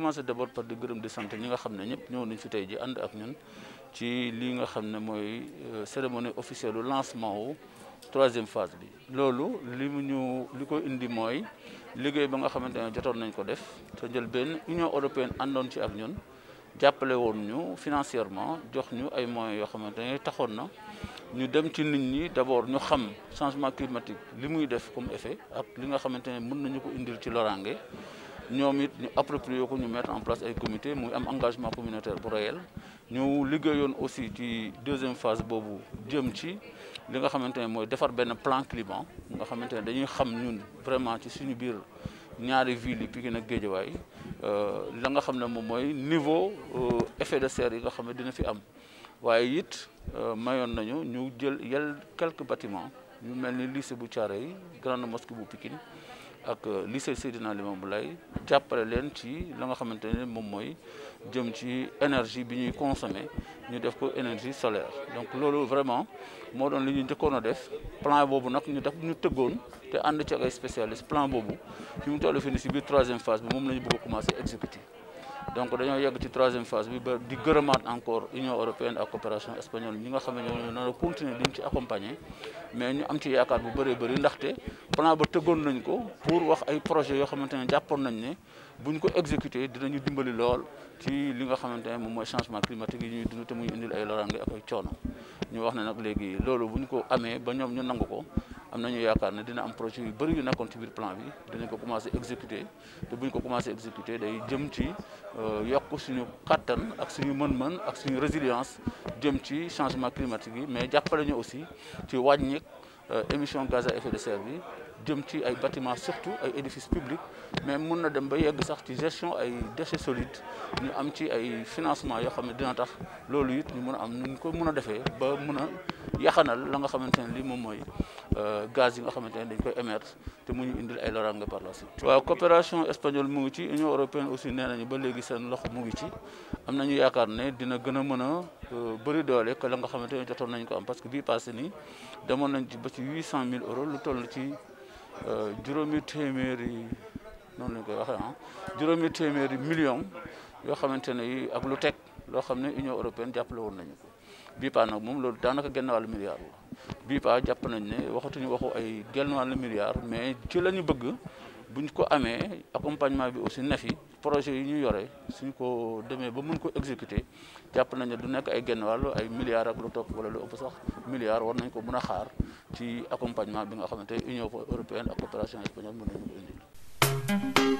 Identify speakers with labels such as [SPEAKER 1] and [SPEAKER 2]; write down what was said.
[SPEAKER 1] commencer d'abord par di gërëm di sant ñi nga xam ne ñëpp ñëw nañ fi tey ji ànd ak ñun ci li nga xam ne mooy cérémonie officielle lu lancement wu 3e phase bi. loolu li ko indi mooy liggéey ba nga xamante ne jotoon nañ ko def te jël benn Union européenne àndoon ci ak ñun jàppale woon ñu financièrement jox ñu ay moyens yoo xamante ne taxoon na ñu dem ci nit ñi d'abord ñu xam changement climatique li muy def comme effet ak li nga xamante ne mën nañu ko indil ci loraange. ñoom it ñu approprié ko ñu mettre en place ay comité muy am engagement communautaire bu réel ñu liggéeyoon aussi ci 2e phase boobu jëm ci li nga xamante ne mooy defar benn plan climat nga xamante ne dañuy xam ñun vraiment ci suñu biir ñaari villes yi Pikine ak Guédiawaye la nga xam ne moom mooy niveau effet de serre yi nga xam ne dina fi am waaye it mayoon nañu ñu jël quelques bâtiments yu mel ni lycée bu Thiaroye grande mosquée bu Pikine ak lycée Seydina Limamou Laye jàppale leen ci la nga xamante ne moom mooy jëm ci énergie bi ñuy consommer ñu def ko énergie solaire donc loolu vraiment moo doon li ñu njëkkoon a def plan boobu nag ñu tëggoon te ànd ci ak ay spécialistes plan boobu fi mu toll fii ni si biir 3e phase bi moom la ñu bëgg a commencer exécuter donc dañoo yegg ci 3e phase bi ba di gërëmaat encore Union européenne ak coopération espagnole ñi nga xam ne ñoo nar a continuer diñ ci accompagner mais ñu am ci yaakaar bu bëree bëri ndaxte plan ba tëggoon nañ ko pour wax ay projets yoo xamante ne jàppoon nañ ne buñ ko exécuter dinañu dimbali lool ci li nga xamante ne moom mooy changement climatique yi ñuy dund te muy indil ay loraange ak ay coono ñu wax ne nag léegi loolu buñ ko amee ba ñoom ñu nangu ko am nañu yaakaar ne dina am projet yu bëri yu nekkoon ci biir plan bi dinañ ko commencer exécuter te buñ ko commencer exécuter day jëm ci yokk suñu kattan ak suñu mën-mën ak suñu résilience jëm ci changement climatique yi mais jàppale ñu aussi ci wàññi émission gaz à effet de serre bi jëm ci ay bâtiments surtout ay édifices publics mais mun na dem ba yegg sax ci gestion ay déchets solides ñu am ci ay financement yoo xam ne dina tax loolu it ñu mun a am nu ñu ko mun a defee ba mun a yaxanal la nga xamante ne lii moom mooy gaz yi nga xamante ne dañ koy émettre te mu ñu indil ay loraange par la suite. waaw coopération espagnole mu ngi ci Union européenne aussi nee nañu ba léegi seen loxo mu ngi ci am nañu yaakaar ne dina gën a mën a bëri doole que la nga xamante ne jotoon nañ ko am parce que bii passé nii demoon nañ ci ba ci 800 000 euros lu toll ci juróomi téeméeri noonu lañ koy waxee juróomi téeméeri millions yoo xamante ne yi ak lu teg loo xam ne Union européenne jàppale woon nañu ko bii paa nag moom loolu daanaka genn wàllu milliard la bii paa jàpp nañ ne waxatuñu waxu ay genn wàllu milliard mais ci la ñu bëgg buñ ko amee accompagnement bi aussi ne fi projet yi ñu yore suñ ko demee ba mën ko exécuter jàpp nañ ne du nekk ay genn wàllu ay milliards ak lu topp wala lu ëpp sax milliards war nañ ko mën a xaar ci accompagnement bi nga xamante ne Union européenne ak coopération espagnole mën nañu ko indil.